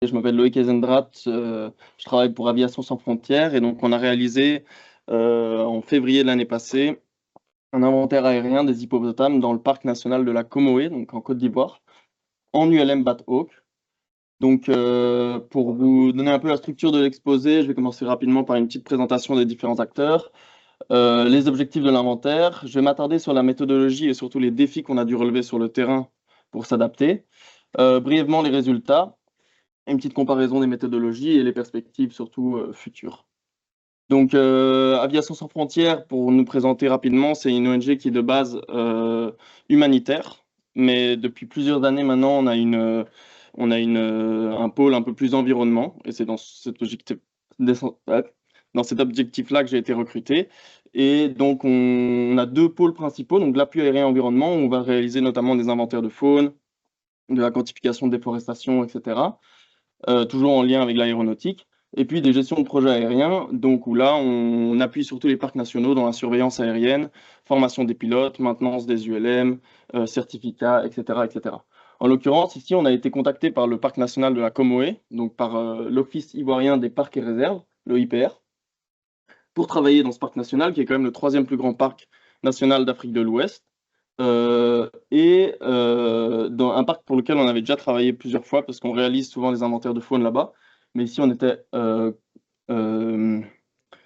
Je m'appelle Loïc Ezendrat, je travaille pour Aviation Sans Frontières et donc on a réalisé en février de l'année passée un inventaire aérien des hippopotames dans le parc national de la Comoé, donc en Côte d'Ivoire, en ULM Bat-Hawk. Donc pour vous donner un peu la structure de l'exposé, je vais commencer rapidement par une petite présentation des différents acteurs, les objectifs de l'inventaire. Je vais m'attarder sur la méthodologie et surtout les défis qu'on a dû relever sur le terrain pour s'adapter. Brièvement les résultats, une petite comparaison des méthodologies et les perspectives surtout futures. Donc, Aviation Sans Frontières, pour nous présenter rapidement, c'est une ONG qui est de base humanitaire, mais depuis plusieurs années maintenant, un pôle un peu plus environnement, et c'est dans dans cet objectif-là que j'ai été recruté. Et donc, on a deux pôles principaux, donc l'appui aérien environnement, où on va réaliser notamment des inventaires de faune, de la quantification de déforestation, etc. Toujours en lien avec l'aéronautique. Et puis des gestions de projets aériens, donc où là, on appuie sur tous les parcs nationaux dans la surveillance aérienne, formation des pilotes, maintenance des ULM, certificats, etc., etc. En l'occurrence, ici, on a été contacté par le parc national de la Comoé, donc par l'Office ivoirien des parcs et réserves, l'OIPR, pour travailler dans ce parc national, qui est quand même le troisième plus grand parc national d'Afrique de l'Ouest, dans un parc pour lequel on avait déjà travaillé plusieurs fois, parce qu'on réalise souvent les inventaires de faune là-bas. Mais ici, on était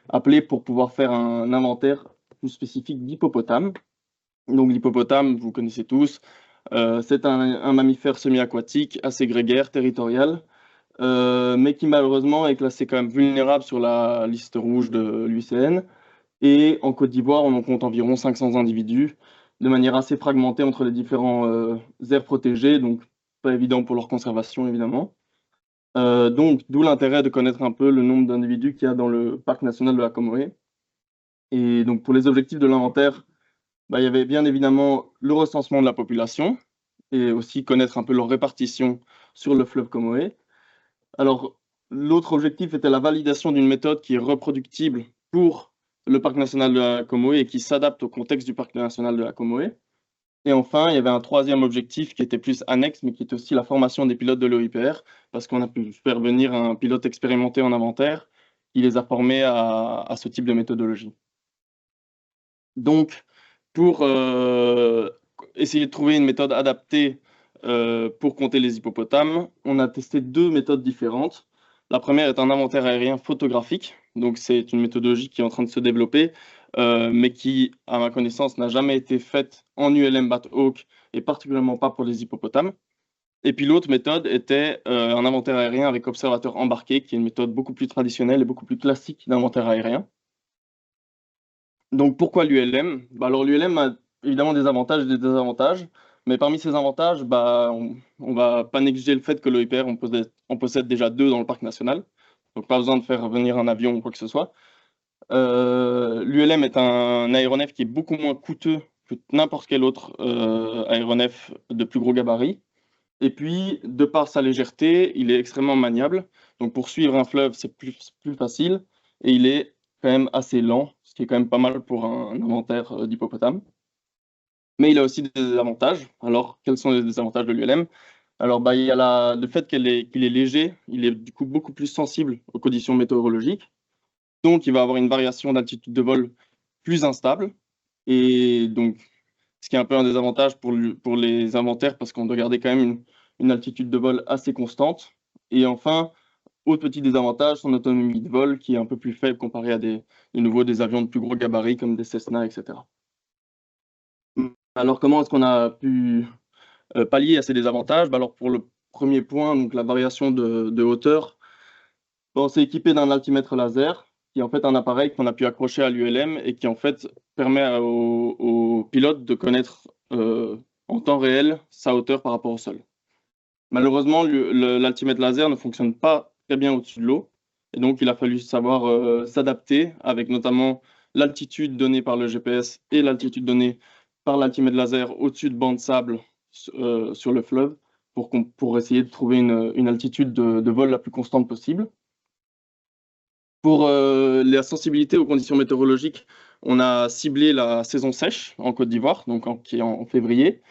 appelé pour pouvoir faire un inventaire plus spécifique d'hippopotames. Donc l'hippopotame, vous connaissez tous, c'est un mammifère semi-aquatique, assez grégaire, territorial, mais qui malheureusement est classé quand même vulnérable sur la liste rouge de l'UICN. Et en Côte d'Ivoire, on en compte environ 500 individus, de manière assez fragmentée entre les différents aires protégées, donc pas évident pour leur conservation évidemment. Donc, d'où l'intérêt de connaître un peu le nombre d'individus qu'il y a dans le parc national de la Comoé. Et donc, pour les objectifs de l'inventaire, il y avait bien évidemment le recensement de la population et aussi connaître un peu leur répartition sur le fleuve Comoé. Alors, l'autre objectif était la validation d'une méthode qui est reproductible pour le parc national de la Comoé et qui s'adapte au contexte du parc national de la Comoé. Et enfin, il y avait un troisième objectif qui était plus annexe, mais qui est aussi la formation des pilotes de l'OIPR, parce qu'on a pu faire venir un pilote expérimenté en inventaire qui les a formés à ce type de méthodologie. Donc, pour essayer de trouver une méthode adaptée pour compter les hippopotames, on a testé deux méthodes différentes. La première est un inventaire aérien photographique. Donc, c'est une méthodologie qui est en train de se développer, mais qui, à ma connaissance, n'a jamais été faite en ULM Bat-Hawk et particulièrement pas pour les hippopotames. Et puis l'autre méthode était un inventaire aérien avec observateur embarqué, qui est une méthode beaucoup plus traditionnelle et beaucoup plus classique d'inventaire aérien. Donc pourquoi l'ULM? Alors l'ULM a évidemment des avantages et des désavantages, mais parmi ces avantages, on va pas négliger le fait que l'OIPR, on possède déjà deux dans le parc national, donc pas besoin de faire venir un avion ou quoi que ce soit. L'ULM est un aéronef qui est beaucoup moins coûteux que n'importe quel autre aéronef de plus gros gabarit. Et puis, de par sa légèreté, il est extrêmement maniable. Donc, pour suivre un fleuve, c'est plus facile. Et il est quand même assez lent, ce qui est quand même pas mal pour un inventaire d'hippopotames. Mais il a aussi des avantages. Alors, quels sont les désavantages de l'ULM? Alors, il y a le fait qu'il est léger. Il est du coup beaucoup plus sensible aux conditions météorologiques. Donc, il va avoir une variation d'altitude de vol plus instable. Et donc, ce qui est un peu un désavantage pour les inventaires parce qu'on doit garder quand même une altitude de vol assez constante. Et enfin, autre petit désavantage, son autonomie de vol qui est un peu plus faible comparé à de nouveau des avions de plus gros gabarit comme des Cessna, etc. Alors, comment est-ce qu'on a pu pallier à ces désavantages? Alors, pour le premier point, donc la variation de hauteur, on s'est équipé d'un altimètre laser qui est en fait un appareil qu'on a pu accrocher à l'ULM et qui en fait permet aux pilotes de connaître en temps réel sa hauteur par rapport au sol. Malheureusement, l'altimètre laser ne fonctionne pas très bien au-dessus de l'eau et donc il a fallu savoir s'adapter avec notamment l'altitude donnée par le GPS et l'altitude donnée par l'altimètre laser au-dessus de bancs de sable sur le fleuve pour essayer de trouver une altitude de vol la plus constante possible. Pour la sensibilité aux conditions météorologiques, on a ciblé la saison sèche en Côte d'Ivoire, donc qui est en février.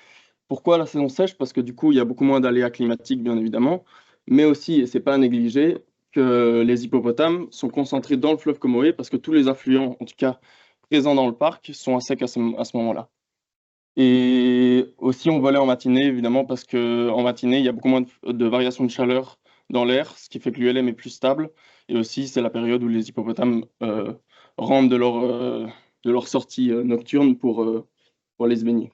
Pourquoi la saison sèche? Parce que du coup, il y a beaucoup moins d'aléas climatiques, bien évidemment. mais aussi, et c'est pas à négliger, que les hippopotames sont concentrés dans le fleuve Comoé parce que tous les affluents, en tout cas présents dans le parc, sont à sec à ce moment-là. Et aussi, on volait en matinée, évidemment, parce qu'en matinée, il y a beaucoup moins de variations de chaleur dans l'air, ce qui fait que l'ULM est plus stable. Et aussi, c'est la période où les hippopotames rentrent de leur sortie nocturne pour aller se baigner.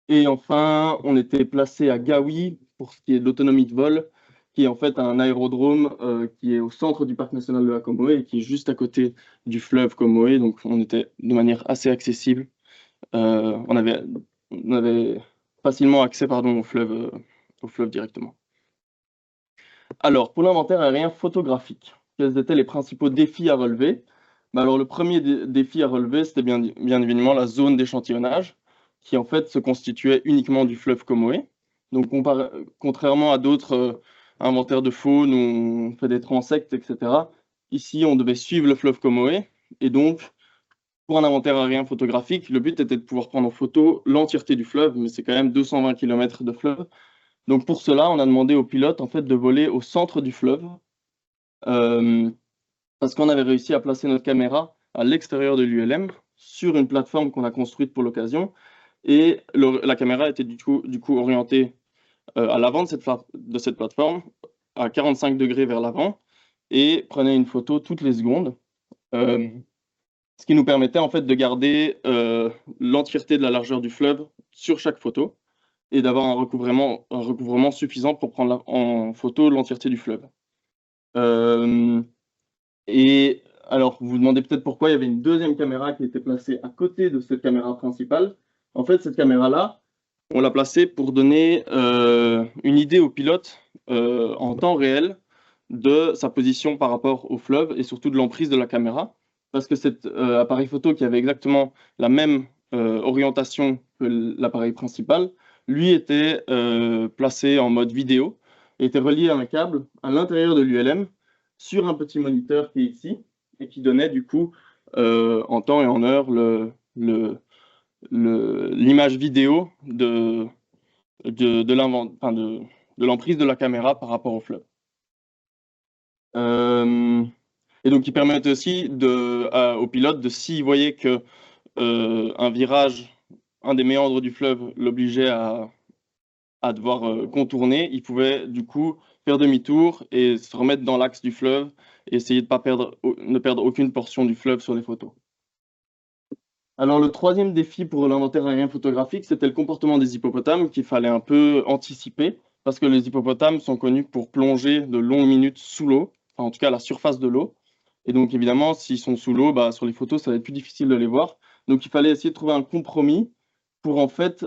Et enfin, on était placé à Gaoui pour ce qui est de l'autonomie de vol, qui est en fait un aérodrome qui est au centre du parc national de la Comoé et qui est juste à côté du fleuve Comoé. Donc, on était de manière assez accessible. On avait facilement accès au fleuve directement. Alors, pour l'inventaire aérien photographique, quels étaient les principaux défis à relever? Alors, le premier défi à relever, c'était bien évidemment la zone d'échantillonnage, qui en fait se constituait uniquement du fleuve Comoé. Donc, contrairement à d'autres inventaires de faune où on fait des transects, etc., ici, on devait suivre le fleuve Comoé. Et donc, pour un inventaire aérien photographique, le but était de pouvoir prendre en photo l'entièreté du fleuve, mais c'est quand même 220 km de fleuve. Donc pour cela, on a demandé au pilote en fait de voler au centre du fleuve, euh, parce qu'on avait réussi à placer notre caméra à l'extérieur de l'ULM sur une plateforme qu'on a construite pour l'occasion, et la caméra était du coup orientée à l'avant de cette plateforme, à 45 degrés vers l'avant, et prenait une photo toutes les secondes. Euh, Ce qui nous permettait en fait de garder l'entièreté de la largeur du fleuve sur chaque photo et d'avoir un recouvrement suffisant pour prendre en photo l'entièreté du fleuve. Euh, et alors, vous vous demandez peut-être pourquoi il y avait une deuxième caméra qui était placée à côté de cette caméra principale. En fait, cette caméra-là, on l'a placée pour donner une idée au pilote en temps réel de sa position par rapport au fleuve et surtout de l'emprise de la caméra. Parce que cet appareil photo qui avait exactement la même orientation que l'appareil principal, lui était placé en mode vidéo et était relié à un câble à l'intérieur de l'ULM sur un petit moniteur qui est ici et qui donnait du coup en temps et en heure l'image vidéo de l'emprise de la caméra par rapport au fleuve. Et donc, qui permettait aussi au pilote de, s'il voyait que un virage, un des méandres du fleuve l'obligeait à devoir contourner, il pouvait du coup faire demi-tour et se remettre dans l'axe du fleuve et essayer de ne perdre aucune portion du fleuve sur les photos. Alors, le troisième défi pour l'inventaire aérien photographique, c'était le comportement des hippopotames qu'il fallait un peu anticiper parce que les hippopotames sont connus pour plonger de longues minutes sous l'eau, enfin, en tout cas à la surface de l'eau. Et donc, évidemment, s'ils sont sous l'eau, sur les photos, ça va être plus difficile de les voir. Donc, il fallait essayer de trouver un compromis pour en fait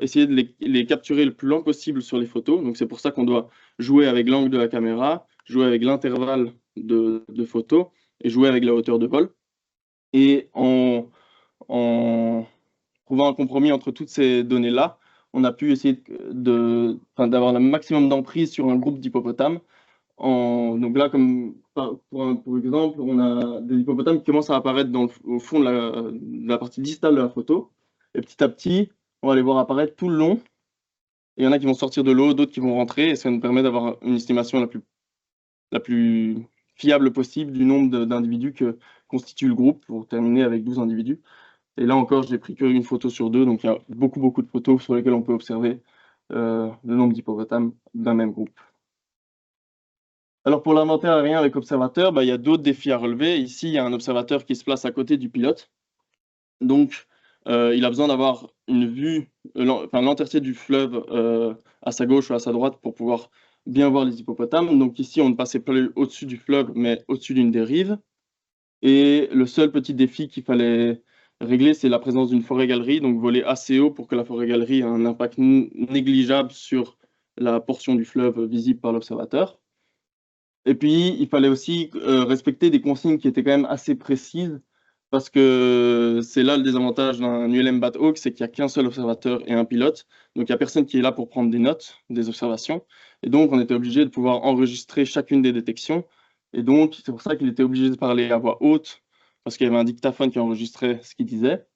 essayer de les capturer le plus long possible sur les photos. Donc, c'est pour ça qu'on doit jouer avec l'angle de la caméra, jouer avec l'intervalle de photos et jouer avec la hauteur de vol. Et en trouvant un compromis entre toutes ces données-là, on a pu essayer d'avoir le maximum d'emprise sur un groupe d'hippopotames. Donc là, comme pour exemple, on a des hippopotames qui commencent à apparaître au fond de la partie distale de la photo. Et petit à petit, on va les voir apparaître tout le long. Et il y en a qui vont sortir de l'eau, d'autres qui vont rentrer. Et ça nous permet d'avoir une estimation la plus fiable possible du nombre d'individus que constitue le groupe pour terminer avec 12 individus. Et là encore, j'ai pris qu'une photo sur deux, donc il y a beaucoup de photos sur lesquelles on peut observer le nombre d'hippopotames d'un même groupe. Alors pour l'inventaire aérien avec observateur, il y a d'autres défis à relever. Ici, il y a un observateur qui se place à côté du pilote. Donc, il a besoin d'avoir une vue, l'entièreté du fleuve à sa gauche ou à sa droite pour pouvoir bien voir les hippopotames. Donc ici, on ne passait pas au-dessus du fleuve, mais au-dessus d'une des rives. Et le seul petit défi qu'il fallait régler, c'est la présence d'une forêt-galerie, donc voler assez haut pour que la forêt-galerie ait un impact négligeable sur la portion du fleuve visible par l'observateur. Et puis, il fallait aussi respecter des consignes qui étaient quand même assez précises, parce que c'est là le désavantage d'un ULM Bat Hawk, c'est qu'il n'y a qu'un seul observateur et un pilote. Donc, il n'y a personne qui est là pour prendre des notes, des observations. Et donc, on était obligé de pouvoir enregistrer chacune des détections. Et donc, c'est pour ça qu'il était obligé de parler à voix haute, parce qu'il y avait un dictaphone qui enregistrait ce qu'il disait,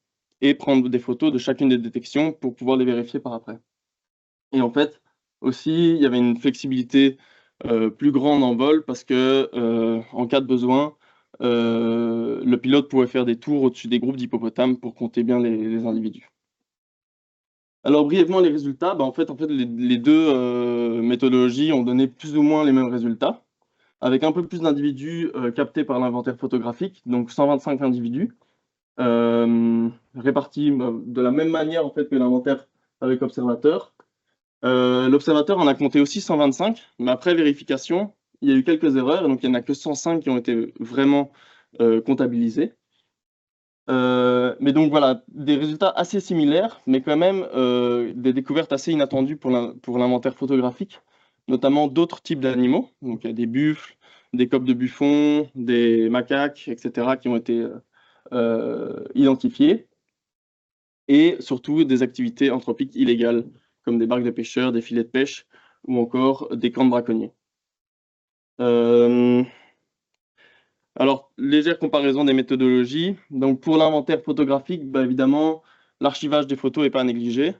et prendre des photos de chacune des détections pour pouvoir les vérifier par après. Et en fait, Aussi, il y avait une flexibilité plus grande en vol parce que en cas de besoin, le pilote pouvait faire des tours au-dessus des groupes d'hippopotames pour compter bien les individus. Alors brièvement les résultats, bah, en fait les deux méthodologies ont donné plus ou moins les mêmes résultats, avec un peu plus d'individus captés par l'inventaire photographique, donc 125 individus, répartis de la même manière en fait que l'inventaire avec observateur. L'observateur en a compté aussi 125, mais après vérification, il y a eu quelques erreurs, donc il n'y en a que 105 qui ont été vraiment comptabilisés. Mais donc voilà, des résultats assez similaires, mais quand même des découvertes assez inattendues pour l'inventaire photographique, notamment d'autres types d'animaux. Donc il y a des buffles, des coqs de buffon, des macaques, etc., qui ont été identifiés, et surtout des activités anthropiques illégales, comme des barques de pêcheurs, des filets de pêche, ou encore des camps de braconniers. Euh, Alors, légère comparaison des méthodologies. Donc, pour l'inventaire photographique, bah, évidemment, l'archivage des photos n'est pas négligé.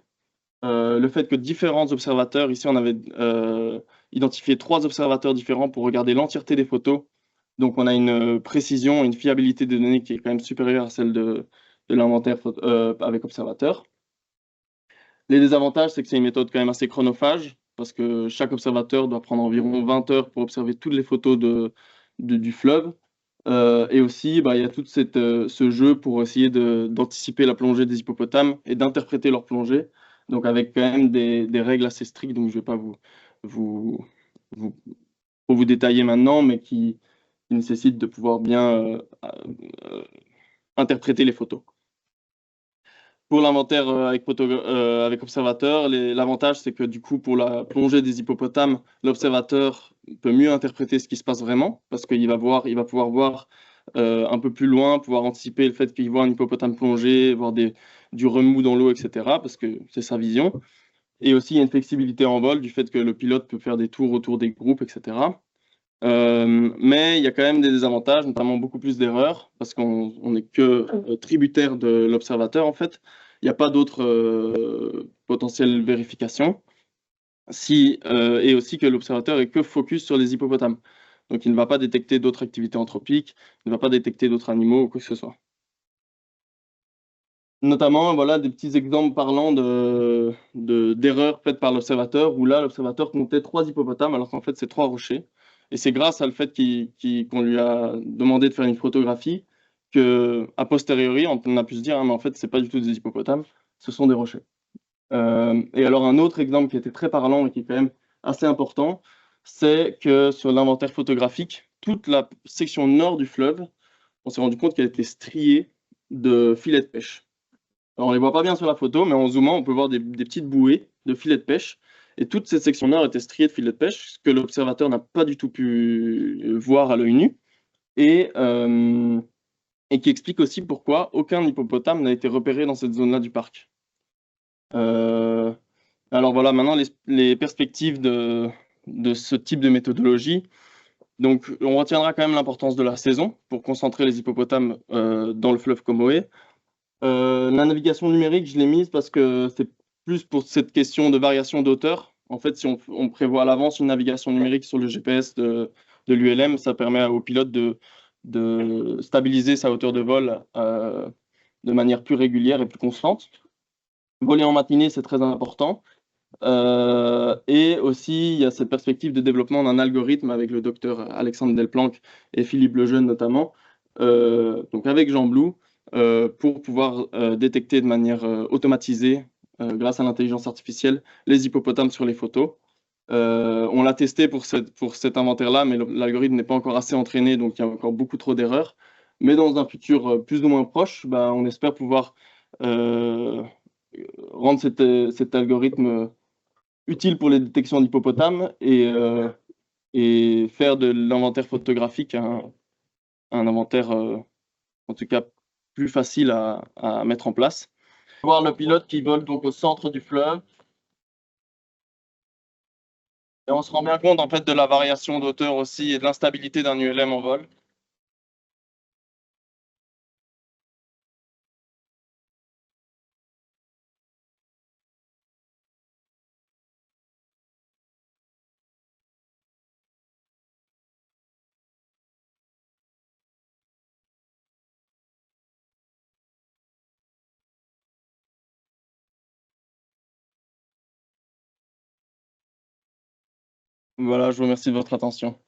Le fait que différents observateurs, ici on avait identifié 3 observateurs différents pour regarder l'entièreté des photos. Donc, on a une précision, une fiabilité des données qui est quand même supérieure à celle de l'inventaire avec observateur. Les désavantages, c'est que c'est une méthode quand même assez chronophage, parce que chaque observateur doit prendre environ 20 heures pour observer toutes les photos du fleuve. Et aussi, bah, il y a tout ce jeu pour essayer d'anticiper la plongée des hippopotames et d'interpréter leur plongée. Donc avec quand même des règles assez strictes, donc je ne vais pas vous, vous, pour vous détailler maintenant, mais qui nécessitent de pouvoir bien euh, interpréter les photos. Pour l'inventaire avec observateur, l'avantage, c'est que du coup, pour la plongée des hippopotames, l'observateur peut mieux interpréter ce qui se passe vraiment, parce il va pouvoir voir un peu plus loin, pouvoir anticiper le fait qu'il voit un hippopotame plonger, voir du remous dans l'eau, etc., parce que c'est sa vision. Et aussi, il y a une flexibilité en vol du fait que le pilote peut faire des tours autour des groupes, etc. Mais il y a quand même des désavantages, notamment beaucoup plus d'erreurs, parce qu'on n'est que tributaire de l'observateur en fait. Il n'y a pas d'autres potentielles vérifications. Et aussi que l'observateur est que focus sur les hippopotames. Donc il ne va pas détecter d'autres activités anthropiques, il ne va pas détecter d'autres animaux ou quoi que ce soit. Notamment, voilà des petits exemples parlants d'erreurs faites par l'observateur, où là, l'observateur comptait 3 hippopotames, alors qu'en fait, c'est 3 rochers. Et c'est grâce à le fait qu'on lui a demandé de faire une photographie que, a posteriori, on a pu se dire, ah, mais en fait, c'est pas du tout des hippopotames, ce sont des rochers. Et alors, un autre exemple qui était très parlant et qui est quand même assez important, c'est que sur l'inventaire photographique, toute la section nord du fleuve, on s'est rendu compte qu'elle était striée de filets de pêche. Alors, on les voit pas bien sur la photo, mais en zoomant, on peut voir des petites bouées de filets de pêche. Et toute cette section nord était striée de filets de pêche, ce que l'observateur n'a pas du tout pu voir à l'œil nu. Et, euh, et qui explique aussi pourquoi aucun hippopotame n'a été repéré dans cette zone-là du parc. Euh, alors voilà, maintenant les perspectives de ce type de méthodologie. Donc, on retiendra quand même l'importance de la saison pour concentrer les hippopotames dans le fleuve Comoé. La navigation numérique, je l'ai mise parce que c'est plus pour cette question de variation d'auteur. En fait, si on prévoit à l'avance une navigation numérique sur le GPS de l'ULM, ça permet au pilote de stabiliser sa hauteur de vol de manière plus régulière et plus constante. Voler en matinée, c'est très important. Et aussi, il y a cette perspective de développement d'un algorithme avec le docteur Alexandre Delplanque et Philippe Lejeune notamment, donc avec Jean Blou, pour pouvoir détecter de manière automatisée, grâce à l'intelligence artificielle, les hippopotames sur les photos. On l'a testé pour cet inventaire-là, mais l'algorithme n'est pas encore assez entraîné, donc il y a encore beaucoup trop d'erreurs. Mais dans un futur plus ou moins proche, bah, on espère pouvoir euh, rendre cet algorithme utile pour les détections d'hippopotames et faire de l'inventaire photographique un inventaire, en tout cas, plus facile à mettre en place. Voir le pilote qui vole donc au centre du fleuve. Et on se rend bien compte en fait de la variation d'auteur aussi et de l'instabilité d'un ULM en vol. Voilà, je vous remercie de votre attention.